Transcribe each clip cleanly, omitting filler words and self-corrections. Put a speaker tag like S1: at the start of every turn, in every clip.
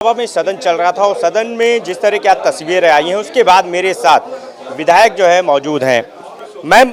S1: सभा में सदन चल रहा था और सदन में जिस तरह की आज तस्वीरें आई हैं उसके बाद मेरे साथ विधायक जो है मौजूद हैं। मैम,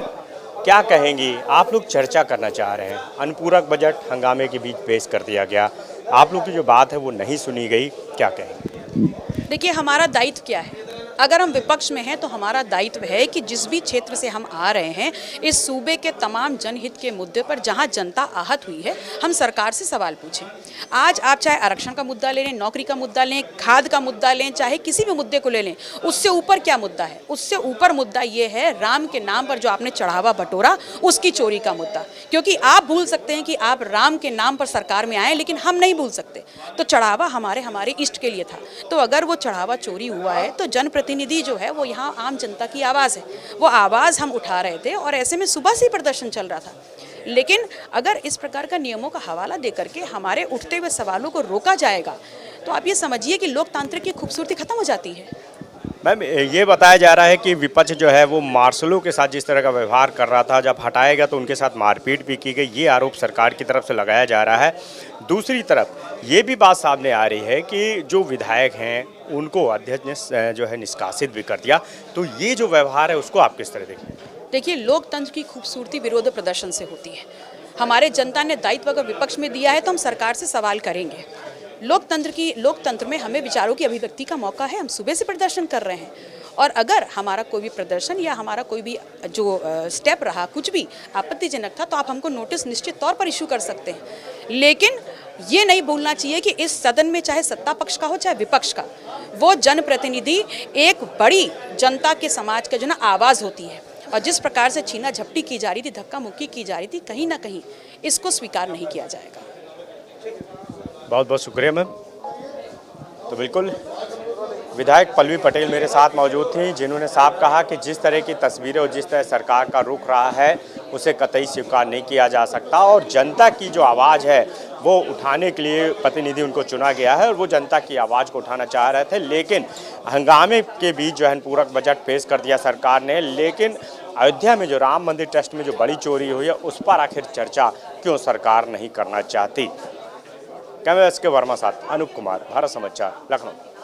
S1: क्या कहेंगी? आप लोग चर्चा करना चाह रहे हैं, अनुपूरक बजट हंगामे के बीच पेश कर दिया गया, आप लोग की जो बात है वो नहीं सुनी गई, क्या कहेंगे?
S2: देखिए, हमारा दायित्व क्या है? अगर हम विपक्ष में हैं तो हमारा दायित्व है कि जिस भी क्षेत्र से हम आ रहे हैं, इस सूबे के तमाम जनहित के मुद्दे पर जहां जनता आहत हुई है, हम सरकार से सवाल पूछें। आज आप चाहे आरक्षण का मुद्दा ले लें, नौकरी का मुद्दा लें, खाद का मुद्दा लें, चाहे किसी भी मुद्दे को ले लें, उससे ऊपर क्या मुद्दा है? उससे ऊपर मुद्दा ये है राम के नाम पर जो आपने चढ़ावा बटोरा, उसकी चोरी का मुद्दा। क्योंकि आप भूल सकते हैं कि आप राम के नाम पर सरकार में आए, लेकिन हम नहीं भूल सकते। तो चढ़ावा हमारे इष्ट के लिए था। तो अगर वो चढ़ावा चोरी हुआ है तो जनप्रतिनिधि जो है वो यहाँ आम जनता की आवाज़ है, वो आवाज़ हम उठा रहे थे और ऐसे में सुबह से ही प्रदर्शन चल रहा था। लेकिन अगर इस प्रकार का नियमों का हवाला दे करके हमारे उठते हुए सवालों को रोका जाएगा तो आप ये समझिए कि लोकतांत्रिक की खूबसूरती खत्म हो जाती है।
S1: मैम, ये बताया जा रहा है कि विपक्ष जो है वो मार्शलों के साथ जिस तरह का व्यवहार कर रहा था, जब हटाया गया तो उनके साथ मारपीट भी की गई, ये आरोप सरकार की तरफ से लगाया जा रहा है। दूसरी तरफ ये भी बात सामने आ रही है कि जो विधायक हैं उनको अध्यक्ष ने जो है निष्कासित भी कर दिया। तो ये जो व्यवहार है उसको आप किस तरह देखें?
S2: देखिए, लोकतंत्र की खूबसूरती विरोध प्रदर्शन से होती है। हमारे जनता ने दायित्व अगर विपक्ष में दिया है तो हम सरकार से सवाल करेंगे। लोकतंत्र में हमें विचारों की अभिव्यक्ति का मौका है, हम सुबह से प्रदर्शन कर रहे हैं। और अगर हमारा कोई भी प्रदर्शन या हमारा कोई भी जो स्टेप रहा कुछ भी आपत्तिजनक था तो आप हमको नोटिस निश्चित तौर पर इशू कर सकते हैं। लेकिन ये नहीं भूलना चाहिए कि इस सदन में चाहे सत्ता पक्ष का हो चाहे विपक्ष का, वो जनप्रतिनिधि एक बड़ी जनता के समाज का जो ना आवाज़ होती है। और जिस प्रकार से छीना झपटी की जा रही थी, धक्का मुक्की की जा रही थी, कहीं ना कहीं इसको स्वीकार नहीं किया जाएगा।
S1: बहुत बहुत शुक्रिया मैम। तो बिल्कुल विधायक पल्लवी पटेल मेरे साथ मौजूद थी, जिन्होंने साफ कहा कि जिस तरह की तस्वीरें और जिस तरह सरकार का रुख रहा है उसे कतई स्वीकार नहीं किया जा सकता। और जनता की जो आवाज़ है वो उठाने के लिए प्रतिनिधि उनको चुना गया है और वो जनता की आवाज़ को उठाना चाह रहे थे। लेकिन हंगामे के बीच जो है पूरक बजट पेश कर दिया सरकार ने। लेकिन अयोध्या में जो राम मंदिर ट्रस्ट में जो बड़ी चोरी हुई है उस पर आखिर चर्चा क्यों सरकार नहीं करना चाहती? कैमरा एस के वर्मा साथ अनूप कुमार, भारत समाचार, लखनऊ।